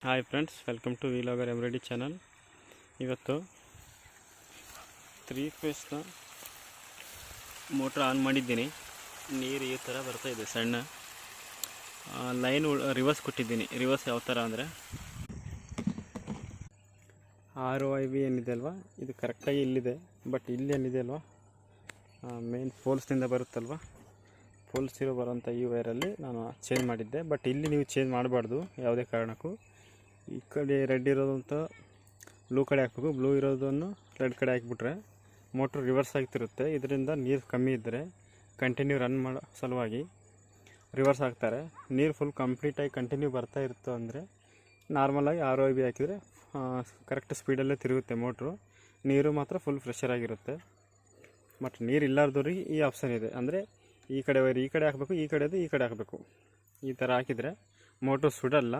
Hi friends, welcome to vlogger ಎಮ್ರೆಡಿ channel. ಇವತ್ತು 3 ಫೇಸ್ನ motor on ಮಾಡಿದ್ದೀನಿ. ನೀರು ಈ ಥರ ಬರ್ತಾಯಿದೆ, ಸಣ್ಣ ಲೈನ್ ರಿವರ್ಸ್ ಕೊಟ್ಟಿದ್ದೀನಿ. ರಿವರ್ಸ್ ಯಾವ ಥರ ಅಂದರೆ ROIV ಏನಿದೆ ಅಲ್ವಾ, ಇದು ಕರೆಕ್ಟಾಗಿ ಇಲ್ಲಿದೆ. ಬಟ್ ಇಲ್ಲಿ ಏನಿದೆ ಅಲ್ವಾ, ಮೇನ್ ಪೋಲ್ಸ್ನಿಂದ ಬರುತ್ತಲ್ವ, ಪೋಲ್ಸ್ ಇರೋ ಬರೋಂಥ ಈ ವೈರಲ್ಲಿ ನಾನು ಚೇಂಜ್ ಮಾಡಿದ್ದೆ. ಬಟ್ ಇಲ್ಲಿ ನೀವು ಚೇಂಜ್ ಮಾಡಬಾರ್ದು ಯಾವುದೇ ಕಾರಣಕ್ಕೂ. ಈ ಕಡೆ ರೆಡ್ ಇರೋದಂತ ಬ್ಲೂ ಕಡೆ ಹಾಕಬೇಕು, ಬ್ಲೂ ಇರೋದನ್ನು ರೆಡ್ ಕಡೆ ಹಾಕಿಬಿಟ್ರೆ ಮೋಟ್ರ್ ರಿವರ್ಸ್ ಆಗ್ತಿರುತ್ತೆ. ಇದರಿಂದ ನೀರು ಕಮ್ಮಿ ಇದ್ದರೆ ಕಂಟಿನ್ಯೂ ರನ್ ಮಾಡೋ ಸಲುವಾಗಿ ರಿವರ್ಸ್ ಆಗ್ತಾರೆ. ನೀರು ಫುಲ್ ಕಂಪ್ಲೀಟಾಗಿ ಕಂಟಿನ್ಯೂ ಬರ್ತಾ ಇರುತ್ತೆ ಅಂದರೆ ನಾರ್ಮಲಾಗಿ ROIV ಹಾಕಿದರೆ ಕರೆಕ್ಟ್ ಸ್ಪೀಡಲ್ಲೇ ತಿರುಗುತ್ತೆ ಮೋಟ್ರು. ನೀರು ಮಾತ್ರ ಫುಲ್ ಫ್ರೆಶರ್ ಆಗಿರುತ್ತೆ. ಬಟ್ ನೀರು ಇಲ್ಲಾರ್ದವ್ರಿಗೆ ಈ ಆಪ್ಷನ್ ಇದೆ, ಅಂದರೆ ಈ ಕಡೆ ವೈರ್ ಈ ಕಡೆ ಹಾಕಬೇಕು, ಈ ಕಡೆದು ಈ ಕಡೆ ಹಾಕಬೇಕು. ಈ ಥರ ಹಾಕಿದರೆ ಮೋಟ್ರು ಸುಡಲ್ಲ.